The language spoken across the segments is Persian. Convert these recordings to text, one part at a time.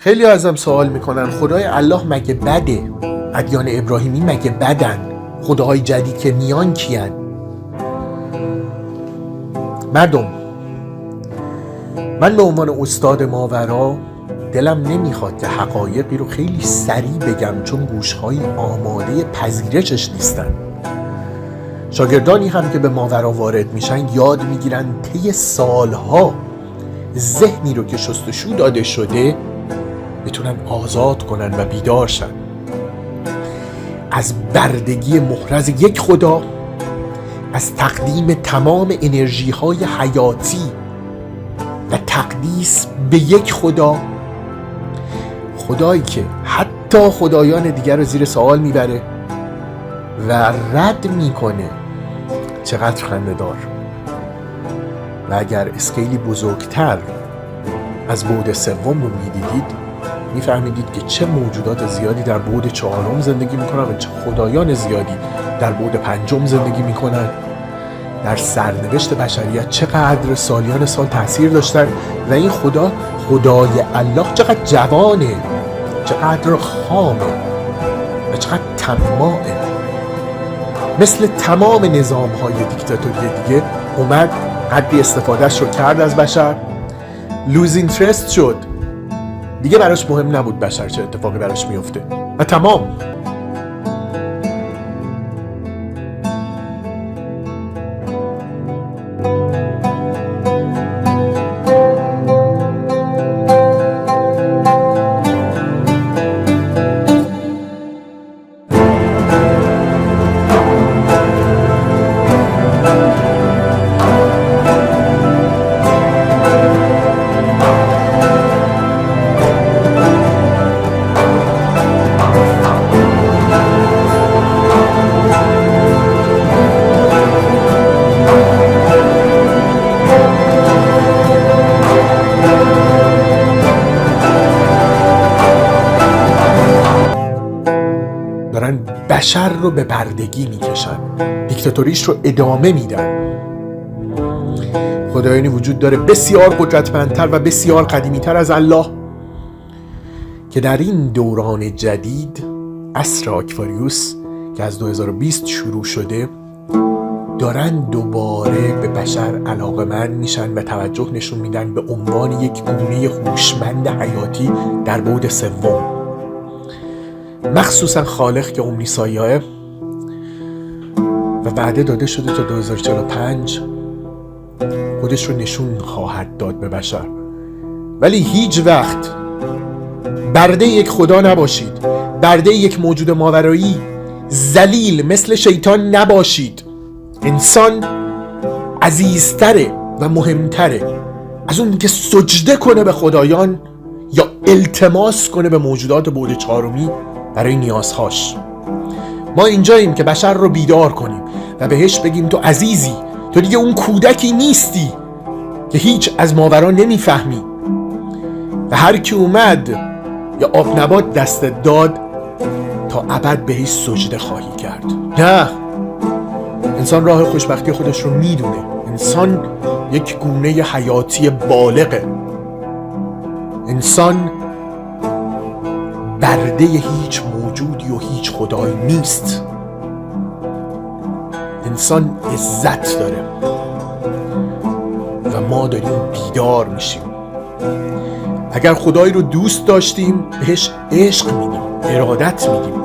خیلی ازم سوال میکنن خدای الله مگه بده؟ ادیان ابراهیمی مگه بدن؟ خداهای جدید که میان کیان؟ مردم، من به عنوان استاد ماورا دلم نمیخواد که حقایقی رو خیلی سریع بگم، چون گوشهای آماده پذیرشش نیستن. شاگردانی هم که به ماورا وارد میشن یاد میگیرن طی سالها ذهنی رو که شستشو داده شده بتونن آزاد کنن و بیدار شن از بردگی محرز یک خدا، از تقدیم تمام انرژی های حیاتی و تقدیس به یک خدا، خدایی که حتی خدایان دیگر رو زیر سوال میبره و رد میکنه. چقدر خنده‌دار. و اگر اسکیلی بزرگتر از بعد سوم رو میدیدید میفهمیدید که چه موجودات زیادی در بعد چهارم زندگی میکنن و چه خدایان زیادی در بعد پنجم زندگی میکنن. در سرنوشت بشریت چقدر سالیان سال تاثیر داشتن و این خدا، خدای الله، چقدر جوانه، چقدر خامه و چقدر طماعه. مثل تمام نظام‌های دیکتاتوری دیگه اومد قدری استفادهش رو کرد از بشر، لوز اینترست شد، دیگه براش مهم نبود بشر چه اتفاقی براش میفته و تمام. دارن بشر رو به بردگی میکشن، دیکتاتوریش رو ادامه میدن. خدایانی وجود داره بسیار قدرتمندتر و بسیار قدیمیتر از الله که در این دوران جدید، عصر آکواریوس که از 2020 شروع شده، دارن دوباره به بشر علاقه‌مند میشن و توجه نشون میدن به عنوان یک گونه هوشمند حیاتی در بعد سوم. مخصوصا خالق که امنیسایاه و وعده داده شده تا 2045 خودش رو نشون خواهد داد به بشر. ولی هیچ وقت برده یک خدا نباشید، برده یک موجود ماورایی ذلیل مثل شیطان نباشید. انسان عزیزتره و مهمتره از اون که سجده کنه به خدایان یا التماس کنه به موجودات بعد چهارمی برای نیازهاش. ما اینجاییم که بشر رو بیدار کنیم و بهش بگیم تو عزیزی، تو دیگه اون کودکی نیستی که هیچ از ماورا نمیفهمی و هر کی اومد یا آب نبات دستت داد تا ابد بهش سجده خواهی کرد. نه، انسان راه خوشبختی خودش رو میدونه. انسان یک گونه حیاتی بالغه. انسان برده هیچ موجودی و هیچ خدایی نیست. انسان عزت داره و ما داریم بیدار میشیم. اگر خدایی رو دوست داشتیم بهش عشق میدیم، ارادت میدیم.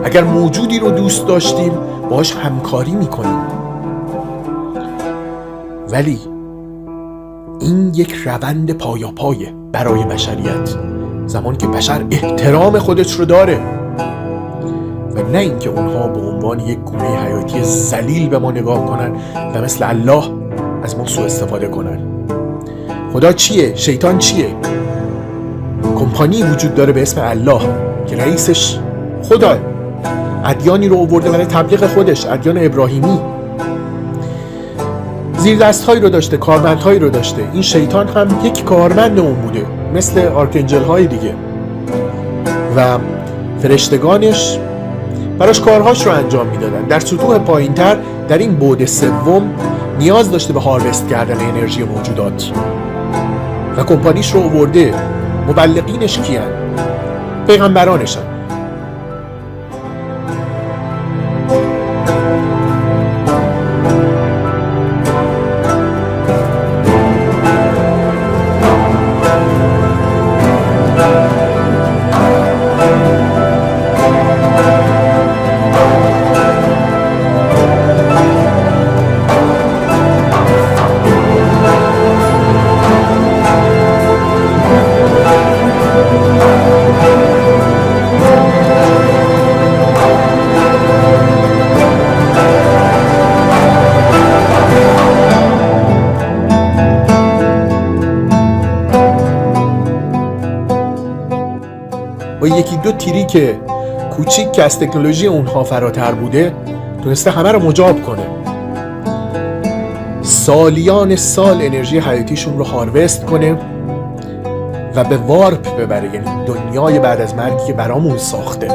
اگر موجودی رو دوست داشتیم باهاش همکاری میکنیم. ولی این یک روند پایاپایه برای بشریت، زمان که بشر احترام خودش رو داره و نه اینکه اونها به عنوان یک گونه حیاتی ذلیل به ما نگاه کنن و مثل الله از ما سوء استفاده کنن. خدا چیه؟ شیطان چیه؟ کمپانی وجود داره به اسم الله که رئیسش خدا، ادیانی رو آورده برای تبلیغ خودش، ادیان ابراهیمی. زیردست‌هایی رو داشته، کارمندهایی رو داشته. این شیطان هم یک کارمند اون بوده، مثل آرکانجل های دیگه، و فرشتگانش براش کارهاش رو انجام میدادن. در سطوح پایینتر، در این بعد سوم، نیاز داشته به هاروست کردن انرژی موجودات و کمپانیش رو آورده. مبلغینش کیان؟ پیغمبرانشن. با یکی دو تریک کوچیک که از تکنولوژی اونها فراتر بوده، تونسته همه رو مجاب کنه. سالیان سال انرژی حیاتیشون رو هاروست کنه و به وارپ ببره، یعنی دنیای بعد از مرگی که برامون ساخته.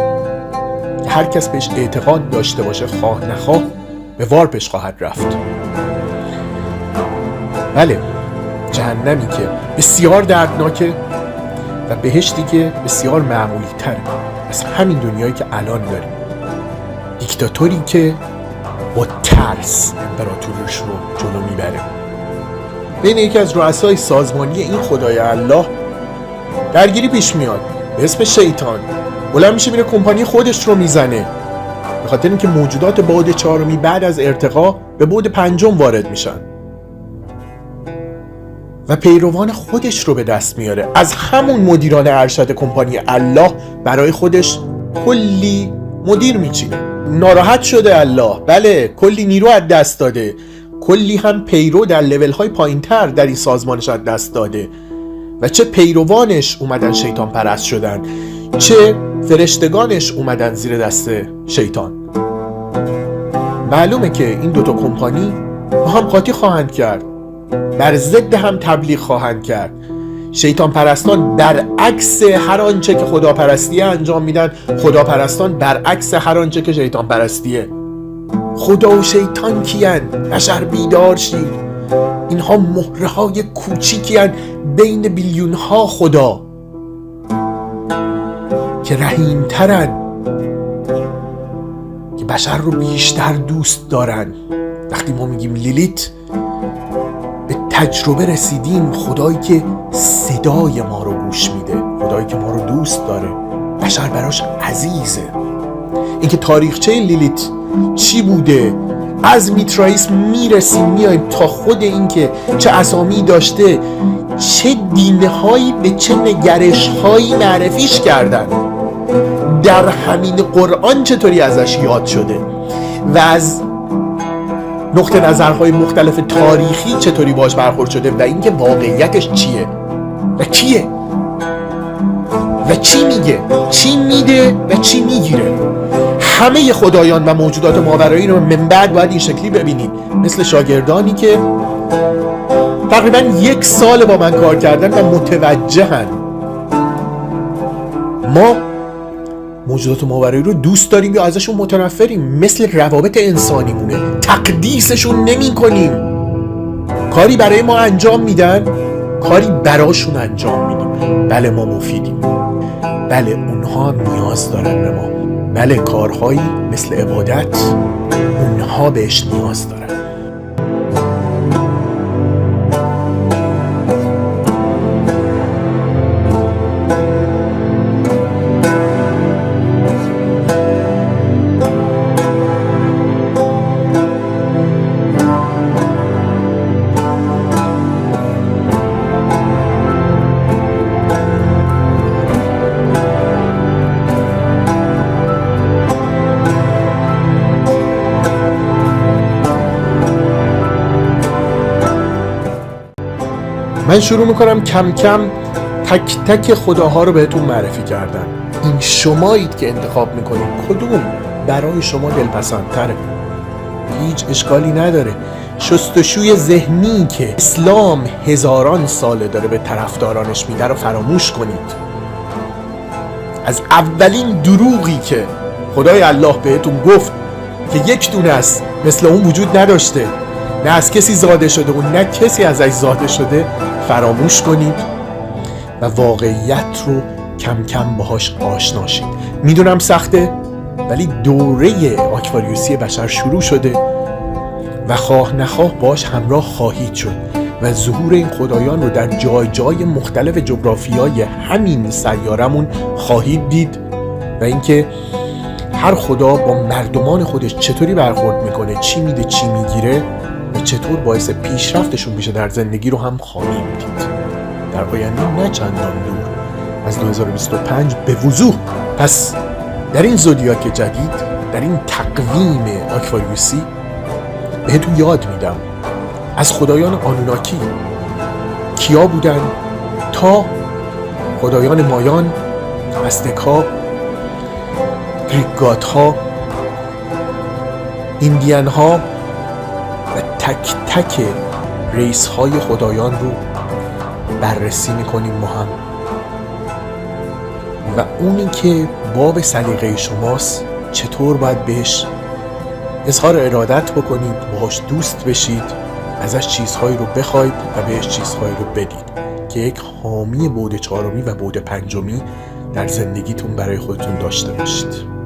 هر کس بهش اعتقاد داشته باشه، خواه نخواه، به وارپش خواهد رفت. بله، جهنمی که بسیار دردناکه و بهشتی که بسیار معمولی تره از همین دنیایی که الان داریم. دیکتاتوری که با ترس امپراتوریش رو جلو میبره. بین یکی از رؤسای سازمانی این خدای الله درگیری پیش میاد به اسم شیطان. بلند میشه میره کمپانی خودش رو میزنه، به خاطر اینکه موجودات بعد چهارمی بعد از ارتقا به بعد پنجم وارد میشن و پیروان خودش رو به دست میاره. از همون مدیران ارشد کمپانی الله برای خودش کلی مدیر میچینه. ناراحت شده الله، بله، کلی نیرو از دست داده، کلی هم پیرو در لیول های پایین تر در این سازمانش از دست داده و چه پیروانش اومدن شیطان پرست شدن، چه فرشتگانش اومدن زیر دست شیطان. معلومه که این دوتا کمپانی با هم قاطی خواهند کرد، بر ضد هم تبلیغ خواهند کرد. شیطان پرستان برعکس هر آنچه که خداپرستیه انجام میدن، خداپرستان برعکس هر آنچه که شیطان پرستیه. خدا و شیطان کیان؟ بشر بیدار شید. اینها مهره های کوچیکی هن بین بیلیون ها خدا که رحیم ترن، که بشر رو بیشتر دوست دارن. وقتی ما میگیم لیلیت، به تجربه رسیدیم خدایی که صدای ما رو گوش میده، خدایی که ما رو دوست داره، بشر براش عزیزه. اینکه تاریخچه لیلیت چی بوده، از میترائیس میایم تا خود اینکه چه اسامی داشته، چه دینهایی به چه نگرشهایی معرفیش کردن، در همین قرآن چطوری ازش یاد شده و از نقطه نظرهای مختلف تاریخی چطوری باش برخورد شده و اینکه واقعیتش چیه و کیه و چی میگه، چی میده و چی میگیره. همه خدایان و موجودات ماورایی رو من بعد باید این شکلی ببینید، مثل شاگردانی که تقریبا 1 سال با من کار کردن و متوجهن. ما موجودات ماورایی رو دوست داریم یا ازشون متنفریم؟ مثل روابط انسانی مونه، تقدیسشون نمی کنیم. کاری برای ما انجام میدن، کاری براشون انجام میدیم. بله، ما مفیدیم، بله اونها نیاز دارن به ما، بله کارهایی مثل عبادت اونها بهش نیاز دارن. من شروع میکنم کم کم تک تک خداها رو بهتون معرفی کردم. این شمایید که انتخاب میکنید کدوم برای شما دلپسندتره. هیچ اشکالی نداره. شستشوی ذهنی که اسلام هزاران ساله داره به طرفدارانش میده رو فراموش کنید. از اولین دروغی که خدای الله بهتون گفت که یک دونه است مثل اون وجود نداشته، نه از کسی زاده شده و نه کسی ازش زاده شده، فراموش کنید و واقعیت رو کم کم باهاش آشنا شید. میدونم سخته، ولی دوره آکواریوسی بشر شروع شده و خواه نخواه باش همراه خواهید شد و ظهور این خدایان رو در جای جای مختلف جغرافیای همین سیارمون خواهید دید و اینکه هر خدا با مردمان خودش چطوری برخورد میکنه، چی میده چی میگیره و چطور باعث پیشرفتشون میشه در زندگی رو هم خواهیم دید در آینده نه چندان دور از 2025 به وضوح. پس در این زودیاک جدید، در این تقویم آکواریوسی بهتون یاد میدم از خدایان آنوناکی کیا بودن تا خدایان مایان، ازتک ها، گریک گاد ها، ایندیان ها و تک تک ریس های خدایان رو بررسی میکنیم ما هم و اونی که باب سلیقه شماست چطور باید بهش اظهار ارادت بکنید، باهاش دوست بشید، ازش چیزهایی رو بخواید و بهش چیزهایی رو بدید که یک حامی بعد چهارمی و بعد پنجمی در زندگیتون برای خودتون داشته باشید.